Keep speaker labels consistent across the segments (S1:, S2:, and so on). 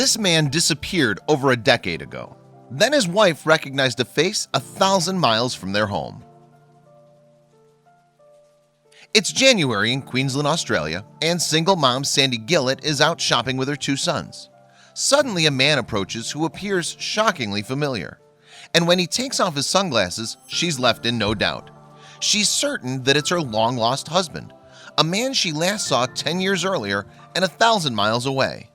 S1: This man disappeared over a decade ago. Then his wife recognized a face 1,000 miles from their home. It's January in Queensland, Australia, and single mom Sandie Gillette is out shopping with her 2 sons. Suddenly a man approaches who appears shockingly familiar. And when he takes off his sunglasses, she's left in no doubt. She's certain that it's her long-lost husband, a man she last saw 10 years earlier and 1,000 miles away.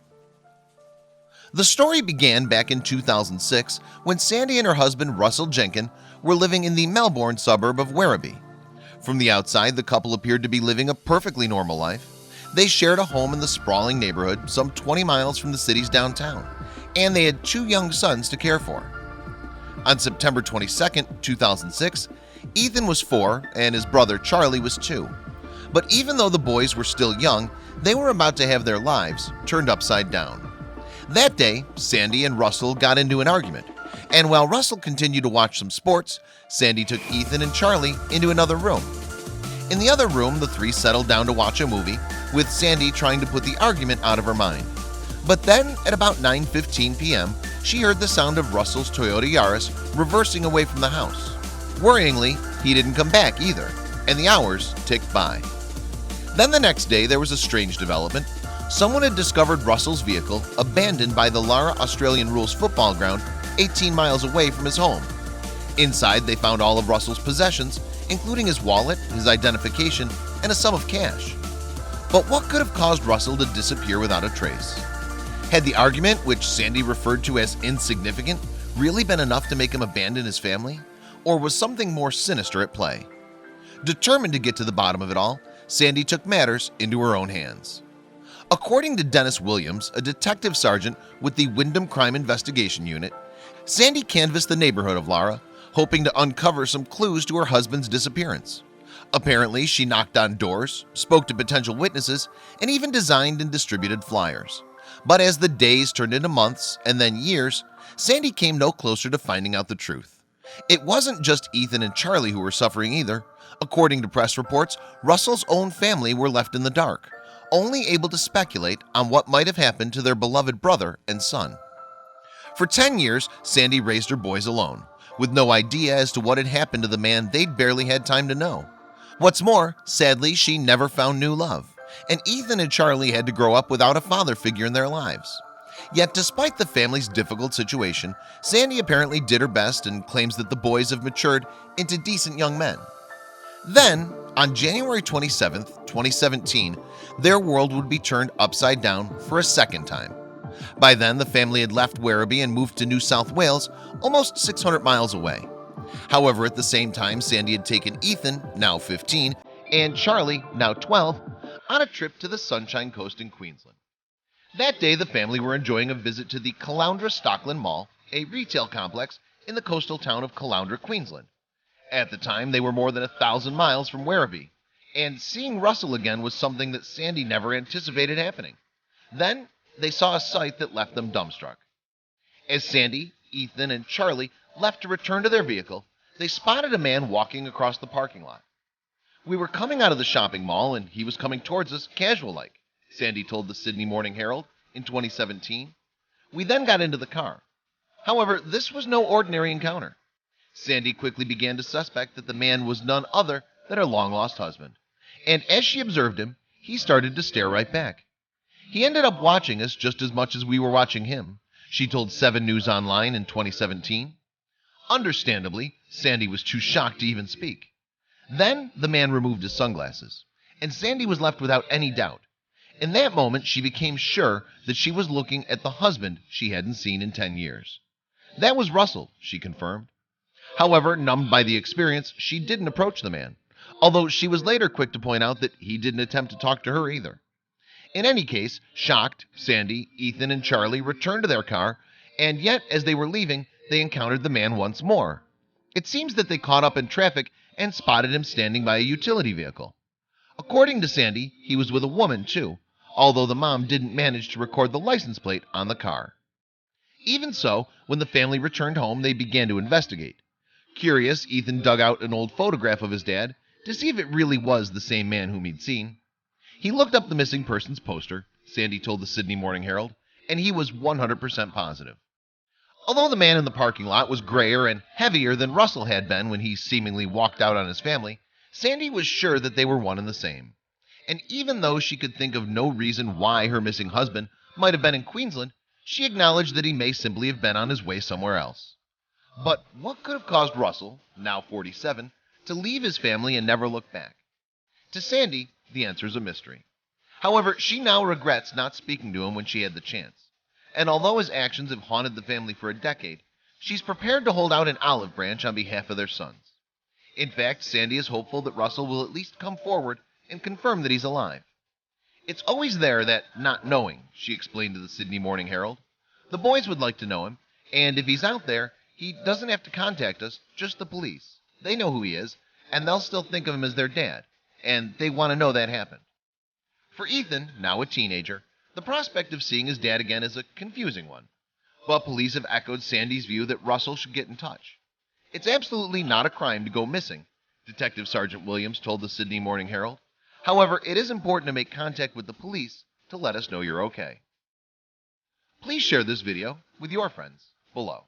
S1: The story began back in 2006 when Sandie and her husband Russell Jenkin were living in the Melbourne suburb of Werribee. From the outside, the couple appeared to be living a perfectly normal life. They shared a home in the sprawling neighborhood some 20 miles from the city's downtown, and they had 2 young sons to care for. On September 22, 2006, Ethan was 4 and his brother Charlie was 2. But even though the boys were still young, they were about to have their lives turned upside down. That day, Sandie and Russell got into an argument, and while Russell continued to watch some sports, Sandie took Ethan and Charlie into another room. In the other room, the 3 settled down to watch a movie, with Sandie trying to put the argument out of her mind. But then, at about 9:15 p.m., she heard the sound of Russell's Toyota Yaris reversing away from the house. Worryingly, he didn't come back either, and the hours ticked by. Then the next day, there was a strange development. Someone had discovered Russell's vehicle abandoned by the Lara Australian Rules football ground 18 miles away from his home. Inside, they found all of Russell's possessions, including his wallet, his identification, and a sum of cash. But what could have caused Russell to disappear without a trace? Had the argument, which Sandie referred to as insignificant, really been enough to make him abandon his family? Or was something more sinister at play? Determined to get to the bottom of it all, Sandie took matters into her own hands. According to Dennis Williams, a detective sergeant with the Wyndham Crime Investigation Unit, Sandie canvassed the neighborhood of Lara, hoping to uncover some clues to her husband's disappearance. Apparently, she knocked on doors, spoke to potential witnesses, and even designed and distributed flyers. But as the days turned into months and then years, Sandie came no closer to finding out the truth. It wasn't just Ethan and Charlie who were suffering either. According to press reports, Russell's own family were left in the dark, only able to speculate on what might have happened to their beloved brother and son. For 10 years, Sandie raised her boys alone, with no idea as to what had happened to the man they'd barely had time to know. What's more, sadly, she never found new love, and Ethan and Charlie had to grow up without a father figure in their lives. Yet despite the family's difficult situation, Sandie apparently did her best and claims that the boys have matured into decent young men. Then, on January 27, 2017, their world would be turned upside down for a second time. By then, the family had left Werribee and moved to New South Wales, almost 600 miles away. However, at the same time, Sandie had taken Ethan, now 15, and Charlie, now 12, on a trip to the Sunshine Coast in Queensland. That day, the family were enjoying a visit to the Caloundra Stockland Mall, a retail complex in the coastal town of Caloundra, Queensland. At the time, they were more than 1,000 miles from Werribee, and seeing Russell again was something that Sandie never anticipated happening. Then, they saw a sight that left them dumbstruck. As Sandie, Ethan, and Charlie left to return to their vehicle, they spotted a man walking across the parking lot. "We were coming out of the shopping mall, and he was coming towards us casual-like," Sandie told the Sydney Morning Herald in 2017. "We then got into the car. However, this was no ordinary encounter." Sandie quickly began to suspect that the man was none other than her long-lost husband, and as she observed him, he started to stare right back. "He ended up watching us just as much as we were watching him," she told 7 News Online in 2017. Understandably, Sandie was too shocked to even speak. Then the man removed his sunglasses, and Sandie was left without any doubt. In that moment, she became sure that she was looking at the husband she hadn't seen in 10 years. That was Russell, she confirmed. However, numbed by the experience, she didn't approach the man, although she was later quick to point out that he didn't attempt to talk to her either. In any case, shocked, Sandie, Ethan, and Charlie returned to their car, and yet, as they were leaving, they encountered the man once more. It seems that they caught up in traffic and spotted him standing by a utility vehicle. According to Sandie, he was with a woman, too, although the mom didn't manage to record the license plate on the car. Even so, when the family returned home, they began to investigate. Curious, Ethan dug out an old photograph of his dad to see if it really was the same man whom he'd seen. He looked up the missing persons poster, Sandie told the Sydney Morning Herald, and he was 100% positive. Although the man in the parking lot was grayer and heavier than Russell had been when he seemingly walked out on his family, Sandie was sure that they were one and the same. And even though she could think of no reason why her missing husband might have been in Queensland, she acknowledged that he may simply have been on his way somewhere else. But what could have caused Russell, now 47, to leave his family and never look back? To Sandie, the answer is a mystery. However, she now regrets not speaking to him when she had the chance. And although his actions have haunted the family for a decade, she's prepared to hold out an olive branch on behalf of their sons. In fact, Sandie is hopeful that Russell will at least come forward and confirm that he's alive. It's always there, that not knowing, she explained to the Sydney Morning Herald. The boys would like to know him, and if he's out there, he doesn't have to contact us, just the police. They know who he is, and they'll still think of him as their dad, and they want to know that happened. For Ethan, now a teenager, the prospect of seeing his dad again is a confusing one. But police have echoed Sandie's view that Russell should get in touch. It's absolutely not a crime to go missing, Detective Sergeant Williams told the Sydney Morning Herald. However, it is important to make contact with the police to let us know you're okay. Please share this video with your friends below.